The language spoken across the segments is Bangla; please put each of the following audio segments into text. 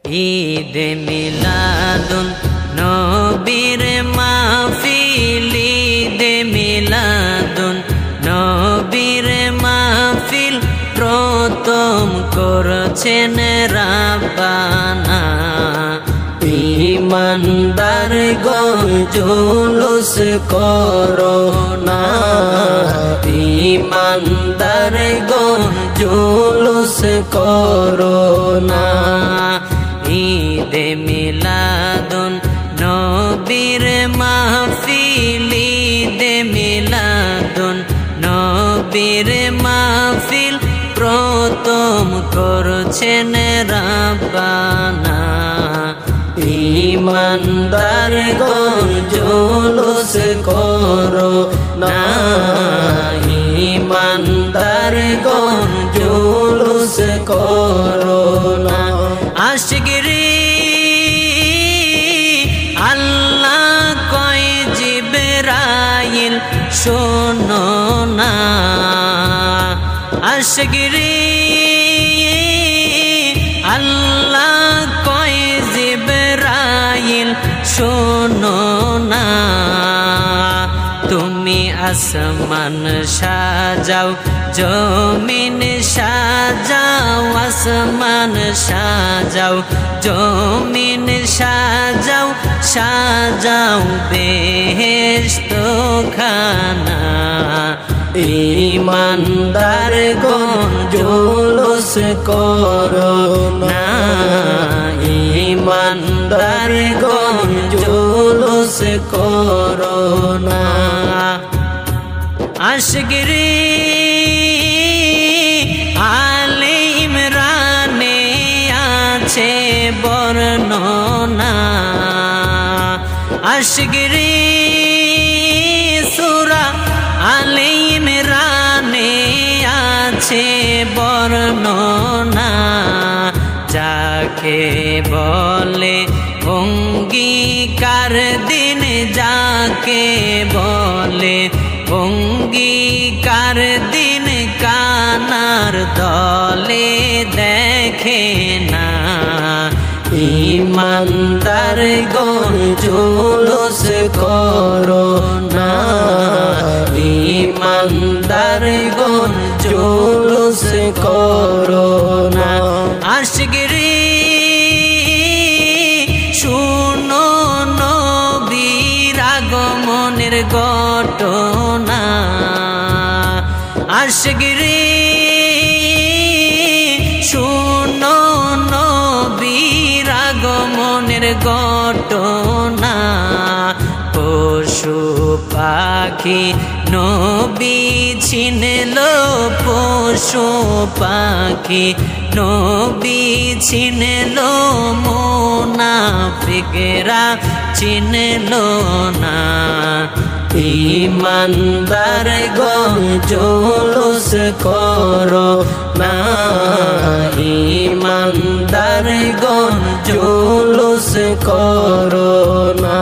ঈদে মিলাদুন নবীর মাহফিল, ঈদে মিলাদুন নবীর মাহফিল প্রথম করেছেন রাব্বানা। ঈমানদার গণ জুলুস করো না, ঈমানদার গণ জুলুস করো না। ঈদে মিলাদুন নবীর মাহফিল, ঈদে মিলাদুন নবীর মাহফিল প্রথম করছেন রাব্বানা। ঈমানদার গণ জুলুস করো না, ঈমানদার গণ জুলুস করো না। আশিকরে আল্লাহ কয় জিবরাইল শোনো না, আশিকরে আল্লাহ কয় জিবরাইল শোনো না। তুমি আসমান সাজাও জমিন সাজাও, আসমান সাজাও জমিন সাজাও, সাজাও বেহেশত খানা। ঈমানদার গণ জুলুস করো না, ঈমানদার গণ জুলুস করো না। আশিকরে আলে ইমরানে আছে বর্ণনা, আশিকরে সূরা আলে ইমরানে আছে বর্ণনা। যাকে বলে অঙ্গীকার দিন, যাকে বলে অঙ্গীকার দিন কানার দলে দেখে না। ঈমানদার গণ জুলুস করো না, ঈমানদার গণ জুলুস করো না। আশিকরে শুনো নবীর আগমনের ঘটনা, আশিকরে শুনো নবীর আগমনের ঘটনা। পশু পাখি নবী চিনলো, পশু পাখি নবী চিনলো, মুনাফিকরা চিনলো না। ঈমানদার গণ জুলুস করো না, ঈমানদার গণ জুলুস করো না।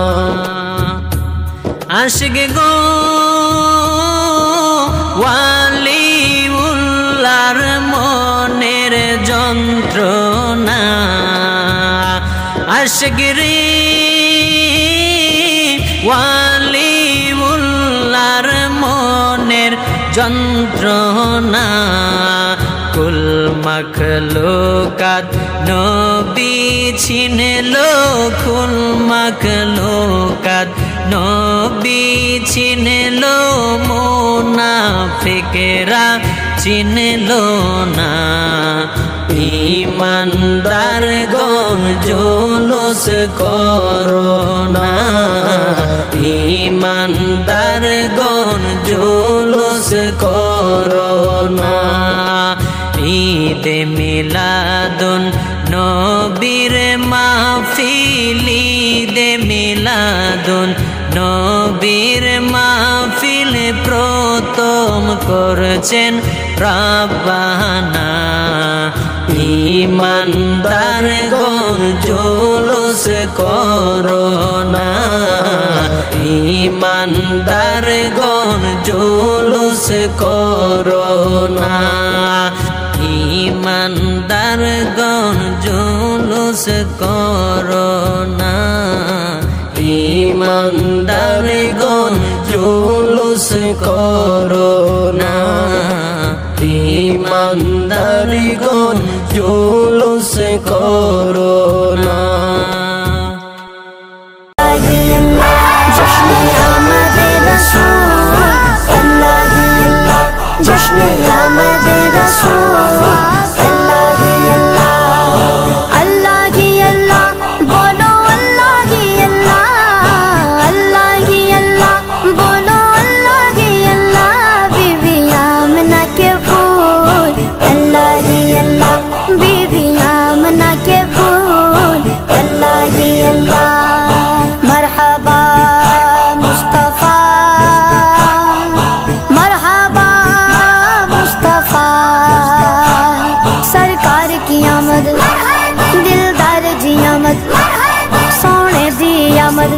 আশিক গো ওয়ালিউল্লাহর মনের যন্ত্রণা, আশিকরে ওয়ালিউল্লাহর মনের যন্ত্রণা। কুল মখলুকাত নবী চিনলো, কুল মখলুকাত নবী চিনলো, মুনাফিকরা চিনলো না। ঈমানদার গণ জুলুস করো না, ঈমানদার গণ জুলুস করো না। ঈদে মিলাদুন নবীর মাহফিল, ঈদে মিলাদুন নবীর মাহফিল প্রথম করেছেন রাব্বানা। ঈমানদার গণ জুলুস করো না, ঈমানদার গণ জুলুস করো না। ঈমানদার গণ জুলুস जुलूस करो ना ईमानदारगण जुलूस करो ना ईमानदारगण जुलूस करो ना जश्न आमद रसूल अल्लाह ही अल्लाह बोलो अल्लाह ही अल्लाह बोलो अल्लाह ही अल्लाह बीबी आमना के फूल अल्लाह ही अल्लाह बीबी आमना के फूल अल्लाह ही अल्लाह मरहबा मुस्तफा मरहबा मुस्तफा सरकार की आमद दिलदार जी आमद सोने दी आमद